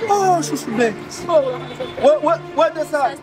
Oh, isso bem. What does that?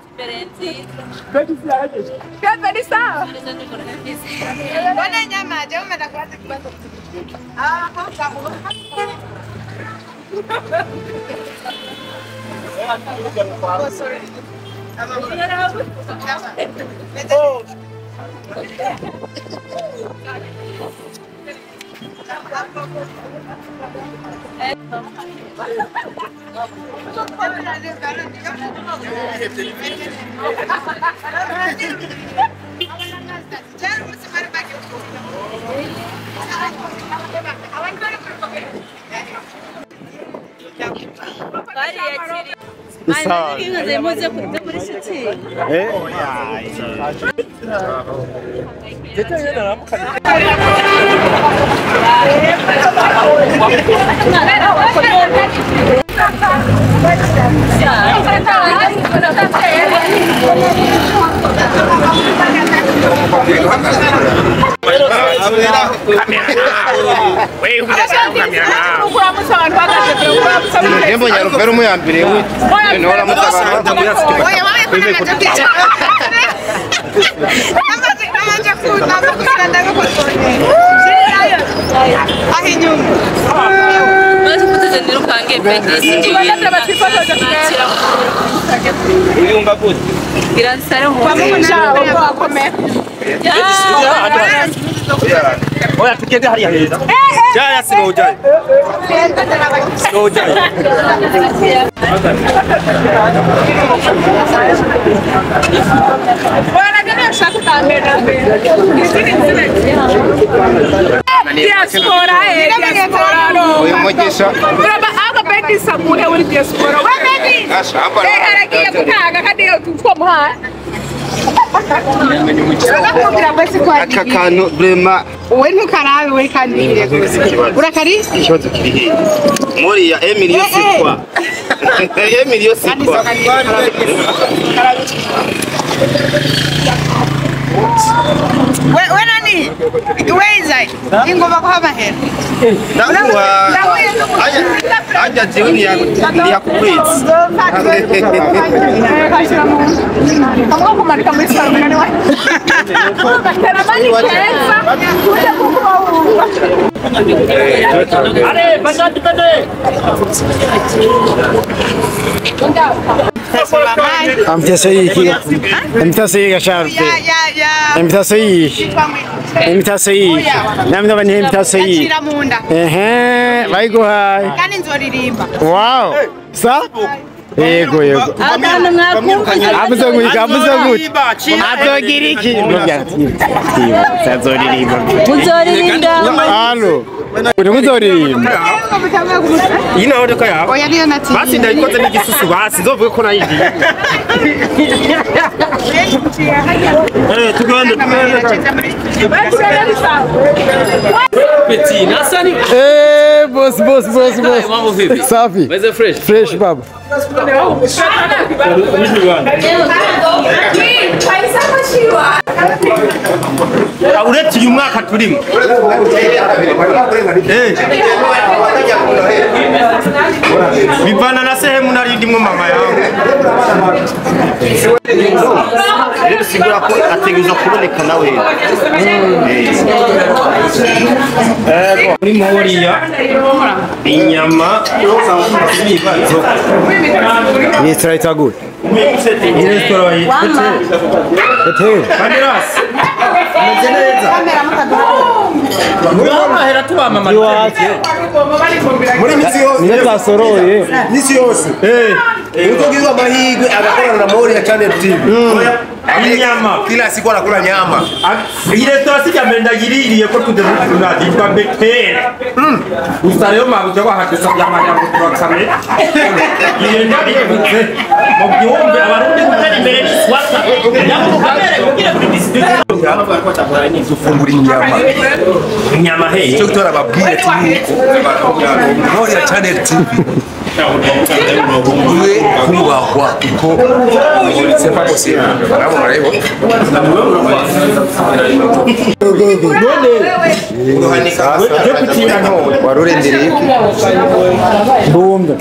Olha, tu quer dar aí? Já é slow jai. Slow jai. Olha, cadê o saco da merda? Diaspora é, diaspora não. Oi, muito só. Prova água bem de sabor é o diaspora. Vai baby. Era aqui a caga, cadê tu? Como lá? Aka kantu brema we ntukarabe we kandi urakari ikibazo kiri muri ya Emilio sikwa Emilio sikwa we nani weza ingoma kwa haba hera aja jioni ya kukwitsi kama kumarika muri salmani wa are bangat tade امتى سيكي امتى سيك شاربي امتى سيك امتى سيك نعم نبني امتى سيك اها بايكو هاي كان نزوريريمba واو صح yego yego abuzoguika atogiriki tazoririmba halo uri muzoririmba ina modoka yawe oya niyo nati basi ndayikoze n'igisusu basi nzovuge ko nayindi tugende petit nasani boss safi mas é fresh baba uretse uyu mwaka turimo bivana na sehemu narindimwe mama yawe sigura ko ategerezwa kuboneka nawe muri moriya inyama ibibazo ni straight good ni restaurant hotel Banderas Mezeneza Muhera tubamama muri misi yose ni twasoroye misi yose utogizwa mahigwe agakorana na Mori ya Channel TV inyama kila siku anakula nyama ile tosi jamenda giririye ko tudemukuna ditwa betere ustareo mabuja kwa hatesa byamanya kuturakame yenda bikutse mu byumbe abarundi mutari imbere n'iswata yamukamere kugira publicité gufungura inyama he cyo gutora babwire tuko Mori ya Channel TV kubahwa kuko c'est pas possible nabo barayibona warurendereye bomba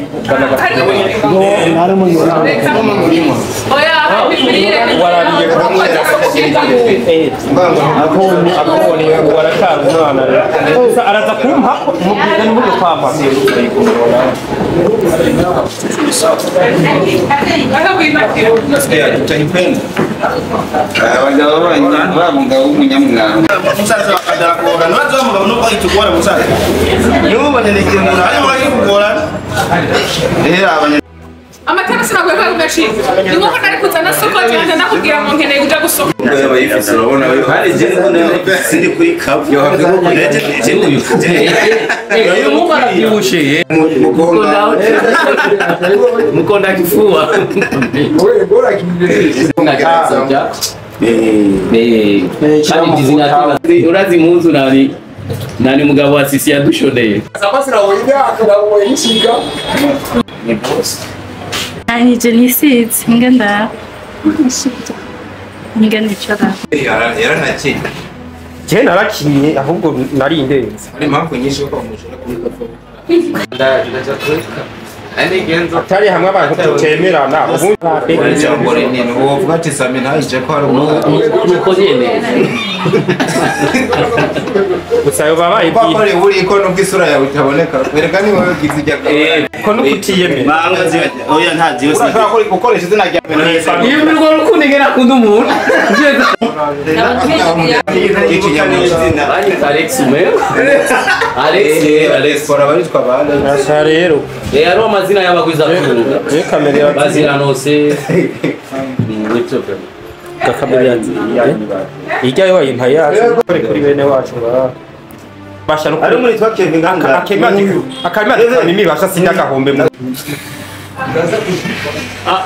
araza kumpa umubwiza n'ubundi kwampa musaza wakadakora nwazo mugabo nuko itugora musaza nuba nenekeye umuntu arimo arikugora abanya amatara sinagwe kwa gashika ndimo ko nari kuzana soko cyane ndakubwira ngo nkeneye kuja gusoko bayifise urabona hari je ngo sindi kuri kapu yo hamwe ko kuneje uyu mungu arabyibushe mukonda kifua wewe bora kimbe kandi dizinatira urazi munzu nani mugabo wa sisi yadushoneye sasa sirawoida akawo yishika ni boss ani jenisizi ngenda ngenda icara yara naki je narakinye ahubwo nari indenze ari mpamvu nyinshi yo kwamushora kuri kafu atari hamwe abantu tutemerana ubundi jambo rinini wovuga ati sami ntaje ko ari nuko nyene gusa yo babaye bakore buri ko nubwo isura yawe itaboneka bereka ni wowe gize ijya ko nukutiyeme mangazi oya ntazi yose ukoresha izina rya iyo mirwo rukundi ngena kunda umuntu Alex umero Alex fora baritwa bana asa rero ari amazina y'abagwiza kuruga kamera bazira nose kamera ijya yo intayaje kuri bene wacu basha no ari muri twakeve nganga akimana mimi basha sinda gahombe mu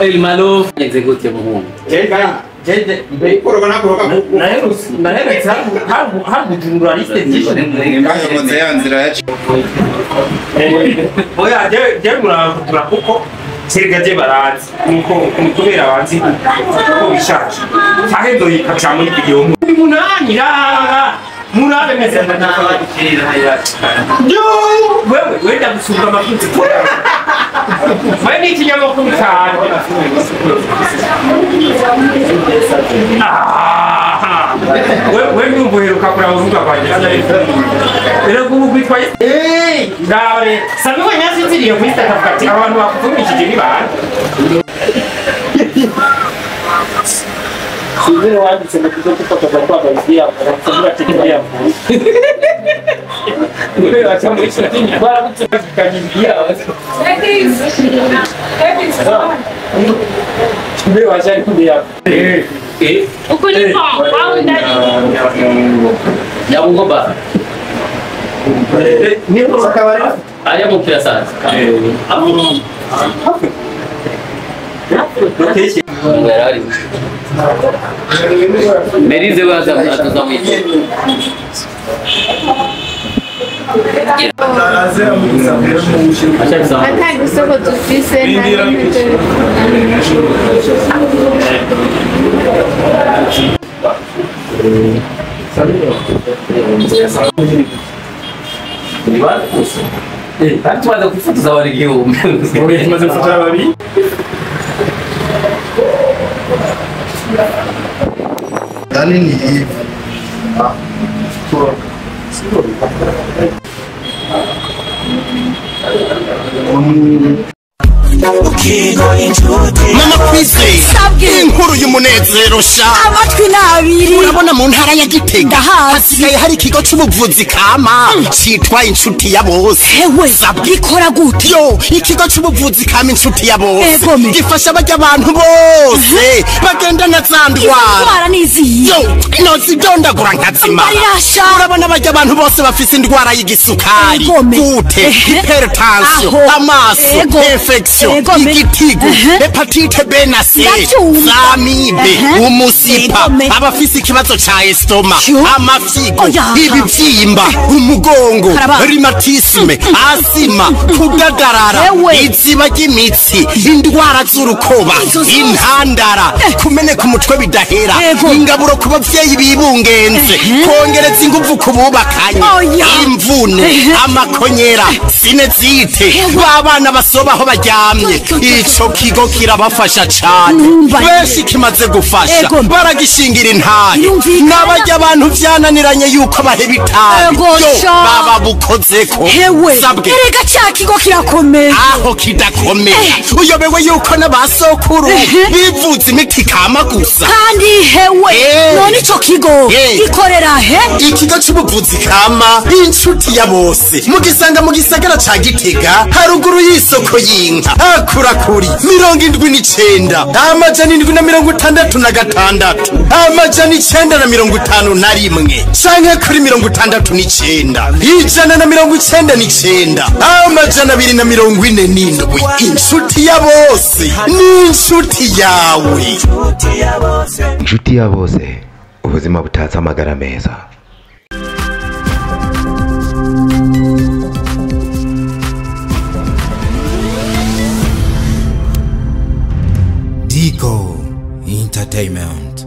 el malo execute muhungu jeje ikorogana naherutse habu journaliste disho ngayo yanzira yacu oya je muravuga kuko Sergaje barazi nuko kubera abanzi ko bishaje ahendo yikaca muri video munani ranga murabe meze ndanafa gukirira hayati yo wewe wenda gusubira amakunzi wewe ni kinyamakuru cyane wewe ndumbuheruka kura uvuga kwanje rero kubwitwa ndawe sabe wanyasinziriye muri takafati abantu bakuvumishije ni bana Sivile wanditse mu kizo cy'uko twababwiye abatsabura tekniya wewe wacha muri shatinya baramutse bakanyimbiya wewe wacha kumbia uko ni kwa au ndani ya Mungoba ni sakabari aya mukira sana Location ngarari Merize waza atazamwita atanga isoko dufise tumaze kwifotoza bari igihumbi tumaze gufotora babiri Dani ni hivi Mama Kwisi inkuru y'umunezero sha amatwi nabiri urabona mu ntara ya Gitega hasigaye hari ikigo c'ubuvuzi kama citwa inshuti ya bose hewe gikora gute yo ikigo c'ubuvuzi kama inshuti ya bose gifasha abajya abantu bose bagenda na zandwara nizi yo nozidondagura nkazima urabona abajya abantu bose bafise indwara y'igisukari gute hypertension amaso infection igitigu hepatite B na C zamibe umusipa abafise ikibazo ca estoma amafyigo ibivyimba umugongo rheumatisme asima kudadarara iziba ry'imitsi indwara z'urukoba intandara kumeneka umutwe bidahera ingaburo ku bavyeyi bibungenze kongereza inguvu ku bubakanye imvune amakonyera sinezite babana basobaho baryamye ico kigo kirabafasha cane benshi kimaze gufasha baragishingira intahe n'abarya abantu vyananiranye yuko baheba itabi baba bukozeko sabwe erega ca kigo kirakomeye aho kidakomeye uyobewe yuko n'abasokuru bivuza imiti kama gusa kandi hewe none ico kigo gikorera he ikigo c'ubuvuzi kama inshuti ya bose mugisanga mu gisagara ca Gitega haruguru y'isoko y'inka akurakuri 79 amajana 766 amajana 951 canke kuri 69 ijana na 99 amajana 247 inshuti ya bose ni inshuti yawe inshuti ya bose ubuzima butatse amagara meza. Dico Entertainment.